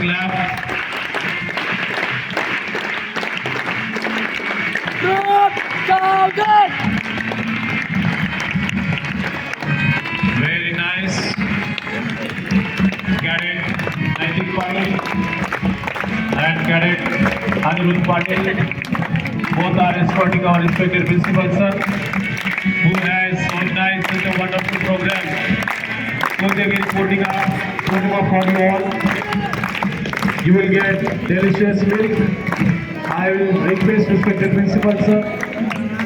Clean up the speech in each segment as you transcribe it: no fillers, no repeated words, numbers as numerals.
clap. Very nice. Cadet Naitik Patil and Cadet Anirudh Patil. Both are escorting our respected principal sir, who has organized such a wonderful program. So they will putting up for you all. You will get delicious milk. I will request respected principal sir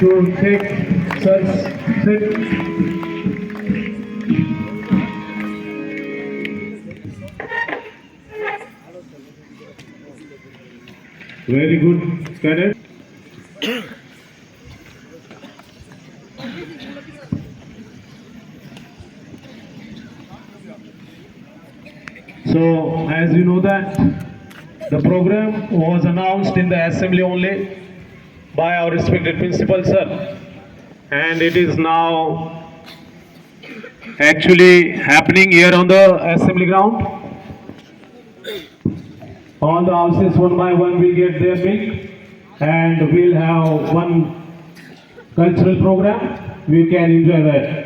to take sir's seat. Very good, cadet. So, as you know that the program was announced in the assembly only by our respected principal sir, and it is now actually happening here on the assembly ground. All the houses one by one will get their milk, and we'll have one cultural program. We can enjoy that.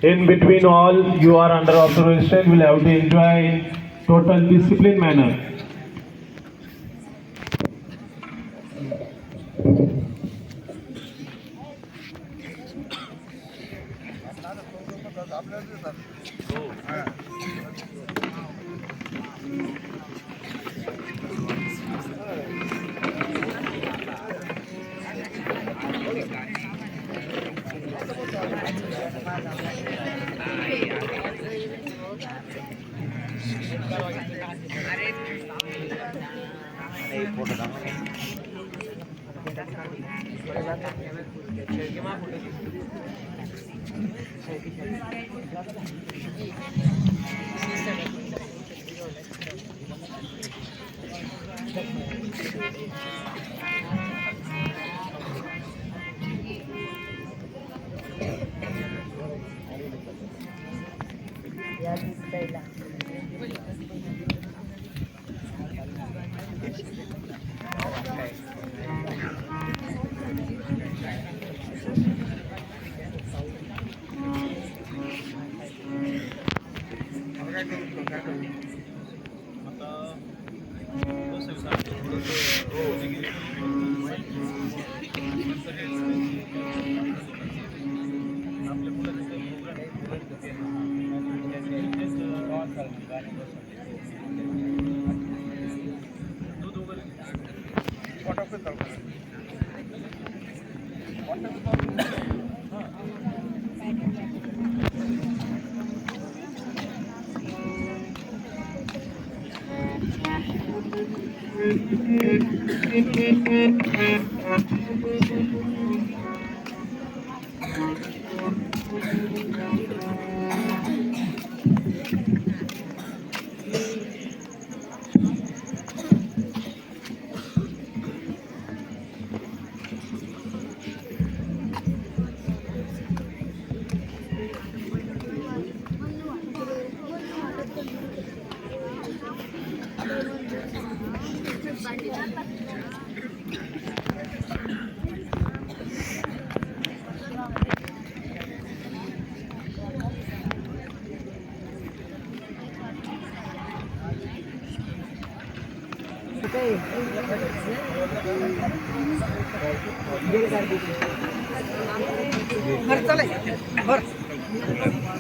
In between all, you are under observation. We'll have to enjoy in total disciplined manner.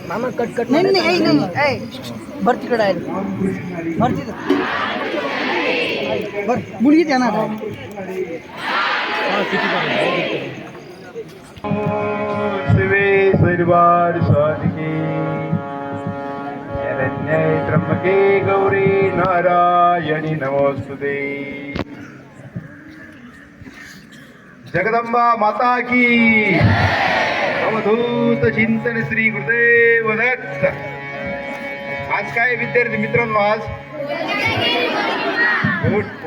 मामा cut cut नहीं नहीं नहीं ए भरती कडे आहे भरती भर मुलगी देणार शिवे परिवार स्वामी शरण्ये त्र्यंबके गौरी नारायणी नमोस्तुते। जगदंबा माता की अवधूत चिंतन श्री गुरुदेव दत्त। आज काय विद्यार्थी मित्रांनो, आज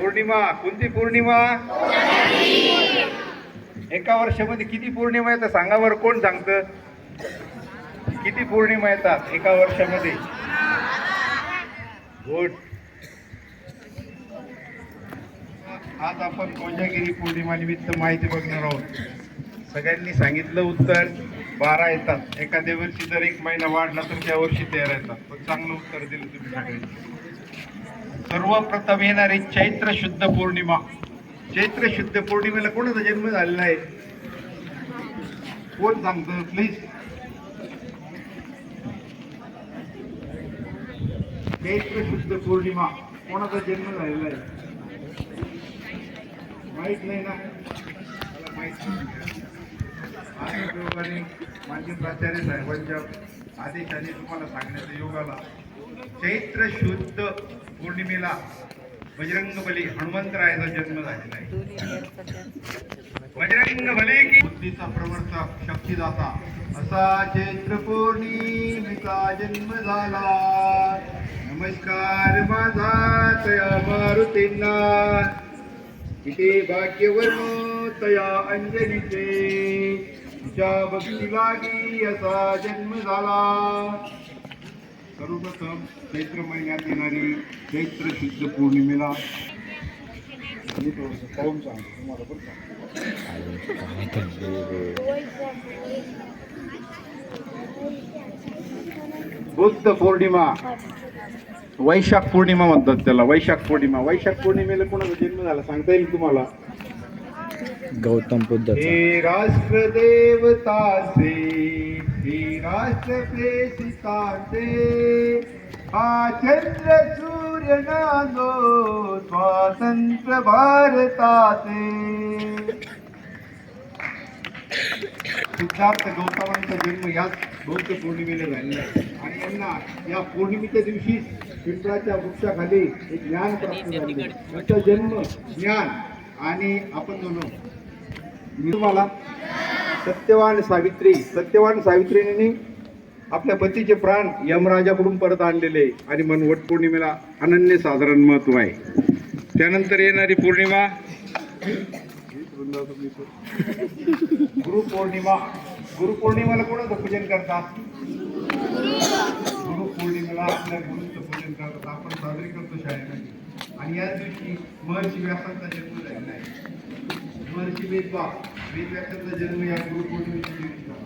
पौर्णिमा, कोणती पौर्णिमा? एका वर्षामध्ये किती पौर्णिमा येतात सांगा बरं, कोण सांगतं? किती पौर्णिमा येतात एका वर्षामध्ये? गुड. आज आपण कोजागिरी पौर्णिमा निमित्त माहिती बघणार आहोत. सगळ्यांनी सांगितलं उत्तर 12 येतात. एखाद्या वर्षी जर एक महिना वाढला तर त्या वर्षी 13 येतात. पण चांगलं उत्तर दिलं तुम्ही सगळ्यांनी. सर्वप्रथम येणारी चैत्र शुद्ध पौर्णिमा. चैत्र शुद्ध पौर्णिमेला कोणाचा जन्म झालेला आहे? कोण सांगतं प्लीज? चैत्र शुद्ध पौर्णिमा कोणाचा जन्म झालेला आहे? माहित नाही ना? मला माहित नाही. आज माजी प्राचार्य साहेबांच्या आदेशाने तुम्हाला सांगण्याचा योग आला. चैत्र शुद्ध पौर्णिमेला बजरंगबली हनुमंतरायाचा जन्म झालेला आहे. बजरंगबली की बुद्धीचा प्रवर्तक, शक्तिदाता असा चैत्र पौर्णिमेचा जन्म झाला. नमस्कार माझा तया मारुतींना, किती भाग्यवर्ण तया अंजनीचे, तुझ्या भक्ती लागी असा जन्म झाला. सर्वप्रथम चैत्र महिन्यात येणारी चैत्र शुद्ध पौर्णिमेला पाहून सांगतो तुम्हाला बरं का. बुद्ध पौर्णिमा, वैशाख पौर्णिमा म्हणतात त्याला. वैशाख पौर्णिमा. वैशाख पौर्णिमेला कोणाचा जन्म झाला सांगता येईल तुम्हाला? गौतम बुद्ध. हे राष्ट्र देवताचे, हे राष्ट्र प्रेषिताचे, हा चंद्र सूर्य नांदो स्वातंत्र्य भारताचे. सिद्धार्थ गौतमांचा जन्म याच बौद्ध पौर्णिमेला झालेला आहे. आणि यांना या पौर्णिमेच्या दिवशी पिंपळाच्या वृक्षाखाली एक ज्ञान प्राप्त झाले. त्याचा जन्म, ज्ञान. आणि आपण दोन मी तुम्हाला सत्यवान सावित्रीने आपल्या पतीचे प्राण यमराजाकडून परत आणलेले आणि म्हणून वट पौर्णिमेला अनन्य साधारण महत्व आहे. त्यानंतर येणारी पौर्णिमा गुरुपौर्णिमा. गुरुपौर्णिमेला कोणाचं पूजन करतात? गुरुपौर्णिमेला आपल्या गुरुचं पूजन करतात. आपण साजरी करतो शाळेमध्ये. आणि याच दिवशी महर्षी व्यासांचा जन्म झालेला आहे. महर्षी वेदव्यासांचा जन्म या गुरुपौर्णिमेच्या दिवशी झाला.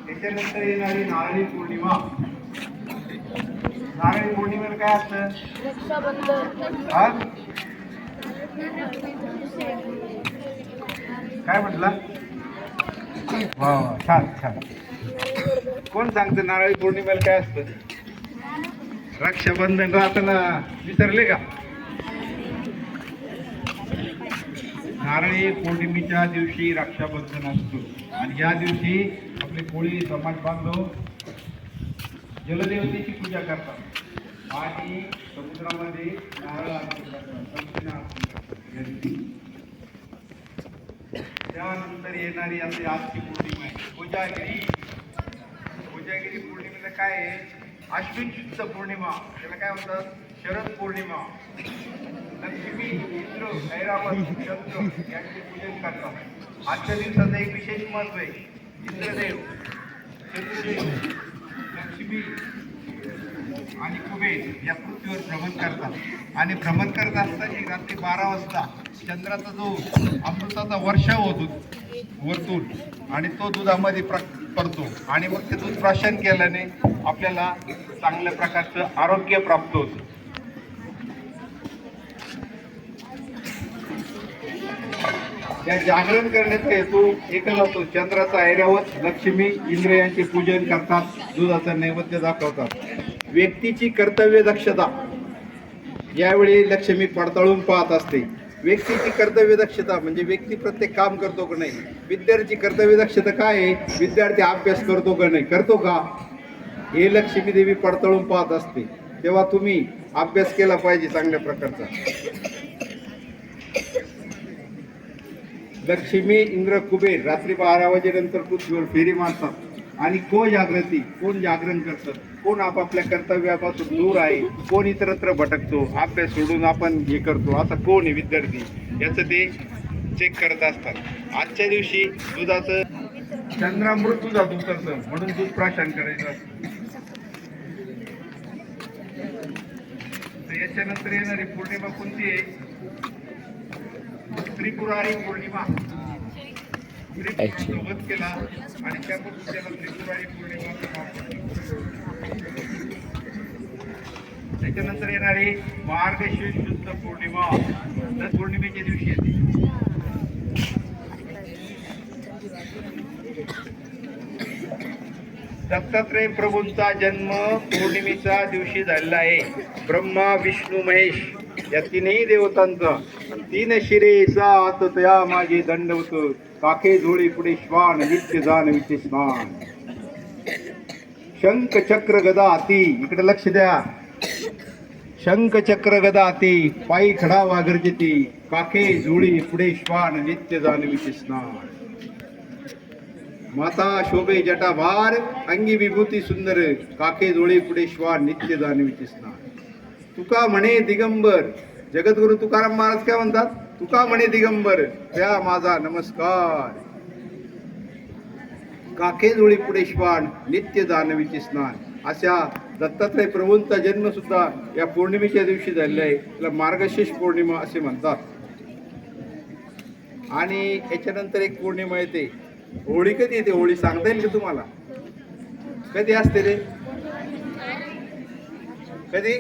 त्याच्यानंतर येणारी नारळी पौर्णिमा. नारळी पौर्णिमेला काय असतं? काय म्हटला? वा वा, छान छान. कोण सांगतं नारळी पौर्णिमेला काय असतं? रक्षाबंधन राहताना विसरले का? नारळी पौर्णिमेच्या दिवशी रक्षाबंधन असतो. आणि या दिवशी आपले कोळी समाज बांधव जलदेवतेची पूजा करतात आणि समुद्रामध्ये नारळ अर्पण करतात. त्यानंतर येणारी आपली आजची पौर्णिमा आहे कोजागिरी. कोजागिरी पौर्णिमेला काय आहे? अश्विन शुद्ध पौर्णिमा. त्याला काय म्हणतात? शरद पौर्णिमा. लक्ष्मी, इंद्र, ऐरावत, चंद्र यांचे पूजन करतात. आजच्या दिवसाचं एक विशेष महत्व आहे. इंद्रदेव, चंद्रदेव, लक्ष्मी आणि कुबेर या पृथ्वीवर भ्रमण करतात. आणि भ्रमण करत असताना रात्री 12 वाजता चंद्राचा जो अमृताचा वर्षाव होतो वरतून आणि तो दुधामध्ये पडतो. आणि मग ते दूध प्राशन केल्याने आपल्याला चांगल्या प्रकारचं आरोग्य प्राप्त होतं. त्या जागरण करण्याचा हेतू एकच असतो. चंद्राचा ऐरावत, लक्ष्मी, इंद्र यांचे पूजन करतात. दुधाचा नैवेद्य दाखवतात. व्यक्तीची कर्तव्य दक्षता. यावेळी लक्ष्मी पडताळून पाहत असते. व्यक्तीची कर्तव्य दक्षता म्हणजे व्यक्ती प्रत्येक काम करतो का नाही. विद्यार्थी कर्तव्य दक्षता काय आहे? विद्यार्थी अभ्यास करतो का नाही, करतो का, हे लक्ष्मी देवी पडताळून पाहत असते. तेव्हा तुम्ही अभ्यास केला पाहिजे चांगल्या प्रकारचा. लक्ष्मी, इंद्र, कुबेर रात्री 12 वाजेनंतर पृथ्वीवर फेरी मारतात. आणि को जागृती, कोण जागरण करतं, कोण आपापल्या कर्तव्यापासून दूर आहे, कोण इतरत्र भटकतो, अभ्यास सोडून आपण हे करतो, असा कोण आहे विद्यार्थी, याचं ते चेक करत असतात. आजच्या दिवशी दुधाचं चंद्रामृत दुधात उतरतं म्हणून दूध प्राशन करायचं असतं. तर याच्यानंतर येणारी पौर्णिमा कोणती आहे? त्रिपुरारी पौर्णिमा. त्रिपुराचा वध केला आणि त्यापासून त्याला त्रिपुरारी पौर्णिमा असं नाव पडलं. त्याच्यानंतर येणारी मार्गशीर्ष शुद्ध पौर्णिमा, दर पौर्णिमेच्या दिवशी येते. दत्तात्रय प्रभूंचा जन्म पौर्णिमेच्या दिवशी झालेला आहे. ब्रह्मा विष्णू महेश या तीनही देवतांचा तीन शिरे सात तया माझे दंडवत, काखे जोडी पुढे श्वान नित्य जानवीचे स्नान. शंख चक्र गदा हाती, इकडे लक्ष द्या, शंख चक्र गदा हाती, पायी खडा वागर्जिती, काखे जोडी पुढे श्वान नित्य जानवीचे स्नान. माता शोभे जटाभार, अंगी विभूती सुंदर, काके डोळे पुढे श्वान नित्य जाणवीचे स्नान. तुका म्हणे दिगंबर, जगद्गुरु तुकाराम महाराज काय म्हणतात? तुका म्हणे दिगंबर, त्या माझा नमस्कार. काके डोळे पुढे श्वान नित्य जाणवीचे स्नान. अशा दत्तात्रय प्रभूंचा जन्म सुद्धा या पौर्णिमेच्या दिवशी झालेला आहे. त्याला मार्गशीर्ष पौर्णिमा असे म्हणतात. आणि याच्यानंतर एक पौर्णिमा येते, होळी. कधी येते होळी सांगता येईल का तुम्हाला? कधी असते रे? कधी?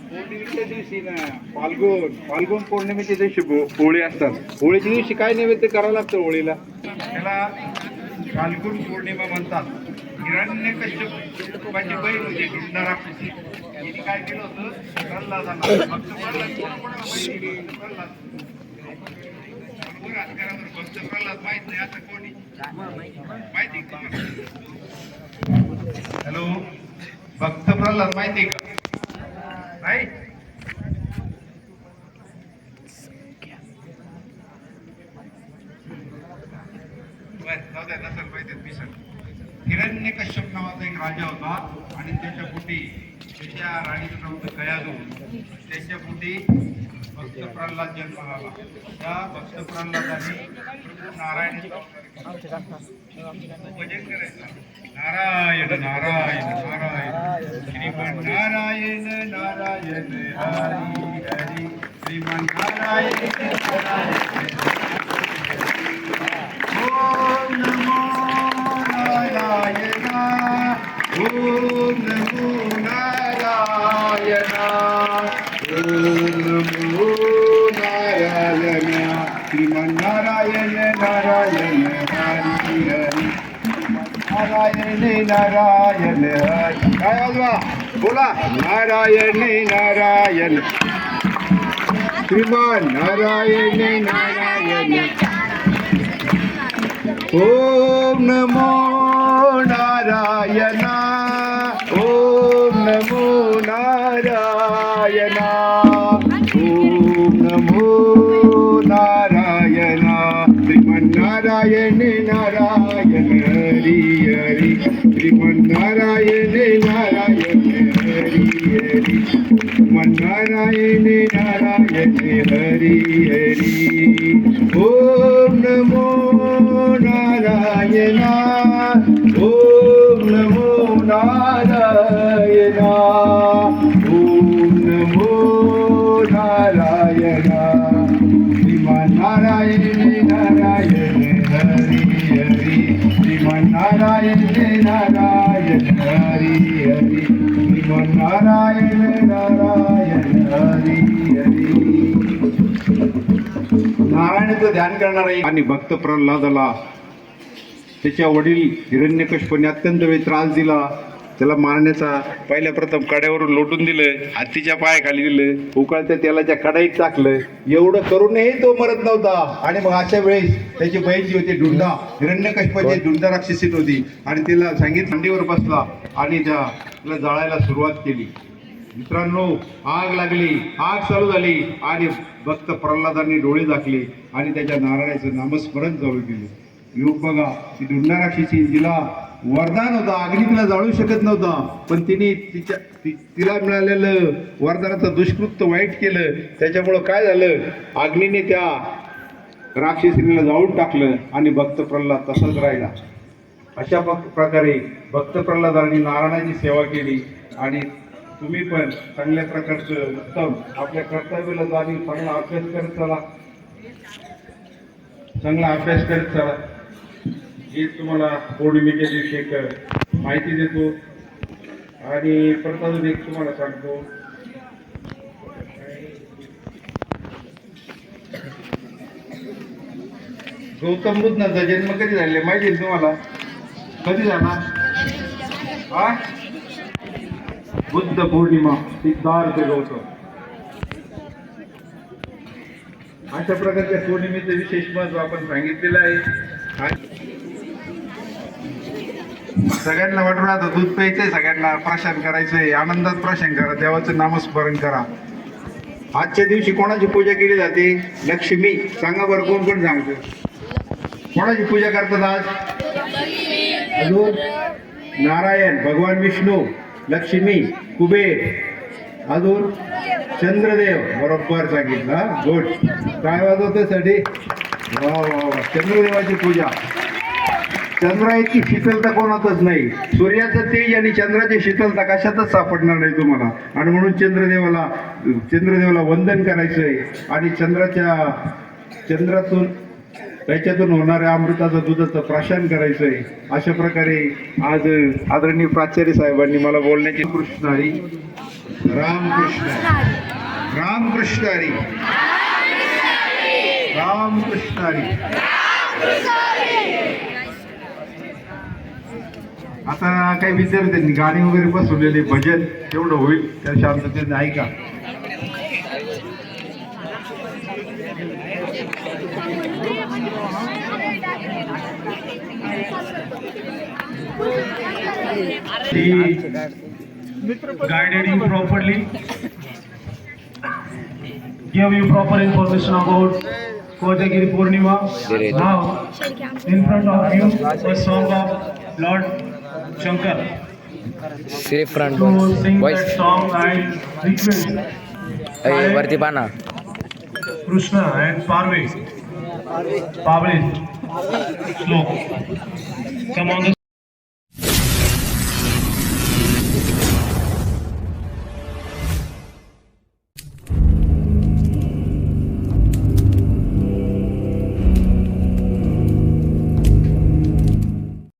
पौर्णिमेच्या दिवशी ना, फाल्गुन पौर्णिमेच्या दिवशी होळी असतात. होळीच्या दिवशी काय नैवेद्य करावं लागतं होळीला? त्याला फाल्गुन पौर्णिमा म्हणतात. हिरण्यकश्यपाची बहीण होती दुंडा राक्षसी. हिने काय केलं होतं? प्रल्हादांना भक्त प्रल्हाद माहित नाही असं कोणी माहिती का? हॅलो, भक्त प्रल्हाद माहिती का? नाही. नसेल माहिती मी सर. हिरण्यकश्यप नावाचा एक राजा होता आणि त्याच्या पोटी त्याच्या राणीचं नाव होतं कयाधू. त्याच्या पोटी भक्त प्रल्हाद जन्माला आला. त्या भक्त प्रल्हादाने नारायणाचं भजन करायचं. नारायण नारायण नारायण श्रीमन नारायण नारायण हरी हरी श्रीमन नारायण नारायण. ओम नमो नारायण, ओम नमो नारायण, ओम नमो नारायण. श्रीमन नारायण नारायण हरी हरी नारायण नारायण हरी. काय वाजवा? बोला. नारायण नारायण श्रीमान नारायण नारायण. ओम नमो नारायण, ओम नमो नारायण, ओम नमो नारायण. श्रीमन नारायण नारायण हरी हरी श्रीमन नारायण नारायण हरी हरी श्रीमन नारायण नारायण हरी हरी. ओम नमो नारायण, ओम नमो नारायण, ओम नमो नारायण. श्रीमन नारायण नारायण हरी हरी श्रीमन नारायण नारायण हरी हरी श्रीमन नारायण नारायण हरी हरी. नारायणाचं ध्यान करणार आहे. आणि भक्त प्रल्हादाला त्याच्या वडील हिरण्यकश्यपाने अत्यंत वेळ त्रास दिला. त्याला मारण्याचा पहिल्या प्रथम कड्यावरून लोटून दिलं, हत्तीच्या पायाखाली दिलं, उकळत्या तेलाच्या कढाईत टाकलं. एवढं करूनही तो मरत नव्हता. आणि मग अशा वेळेस त्याची बहीण जी होती डुंडा, हिरण्यकश्यपाची डुंडा राक्षसीत होती आणि तिला सांगितलं, थंडीवर बसला आणि तिला जाळायला सुरुवात केली. मित्रांनो, आग लागली, आग चालू झाली आणि भक्त प्रल्हादांनी डोळे झाकले आणि त्याच्या नारायणाचं नामस्मरण चालू केले. योग बघा, ती ढुंडा राक्षसी, तिला वरदान होतं, अग्नी तिला जाळू शकत नव्हता, पण तिने तिला मिळालेलं वरदानाचं दुष्कृत्य वाईट केलं. त्याच्यामुळं काय झालं, अग्नीने त्या राक्षसीला जाळून टाकलं आणि भक्त प्रल्हाद तसाच राहिला. अशा प्रकारे भक्त प्रल्हादांनी नारायणाची सेवा केली. आणि तुम्ही पण चांगल्या प्रकारचं उत्तम आपल्या कर्तव्याला जाणीव चांगला अभ्यास करत चला, चांगला अभ्यास करत चला. हे तुम्हाला पौर्णिमेच्या दिवशी एक माहिती देतो. आणि परत अजून एक तुम्हाला सांगतो, गौतम बुद्धांचा जन्म कधी झाले माहिती आहे तुम्हाला? कधी झाला? हा, बुद्ध पौर्णिमा, सिद्धार्थ गौतम. अशा प्रकारच्या पौर्णिमेचं विशेष महत्व आपण सांगितलेलं आहे. सगळ्यांना वाटून राहतं दूध प्यायचंय, सगळ्यांना प्राशन करायचंय, आनंदात प्राशन करा, देवाचं नामस्मरण करा. आजच्या दिवशी कोणाची पूजा केली जाते? लक्ष्मी. सांगा बरं, कोण कोण सांगतं कोणाची पूजा करतात आज? अजून नारायण, भगवान विष्णू, लक्ष्मी, कुबेर, अजून चंद्रदेव. बरोबर सांगितलं, हा, गुड. काय वाजवते साठी? वा वा वा, चंद्रदेवाची पूजा. चंद्रा इतकी शीतलता कोणातच नाही. सूर्याचं तेज आणि चंद्राची शीतलता कशातच सापडणार नाही तुम्हाला. आणि म्हणून चंद्रदेवाला वंदन करायचंय आणि चंद्रातून त्याच्यातून होणाऱ्या अमृताचं दुधाचं प्राशन करायचंय. अशा प्रकारे आज आदरणीय प्राचार्य साहेबांनी मला बोलण्याची. कृष्ण हरी, रामकृष्ण, रामकृष्ण हरी, रामकृष्ण हरी. आता काही विद्यार्थ्यांनी गाणी वगैरे बसवलेले, भजन तेवढं होईल त्या शांततेने ऐका. Guided you properly, give you proper information about Kojagiri Purnima. Now, in front of you, a song of Lord Shankar. Shri front To sing voice that song, I request वरती पाना. Krishna and Parvez, Slok, come on the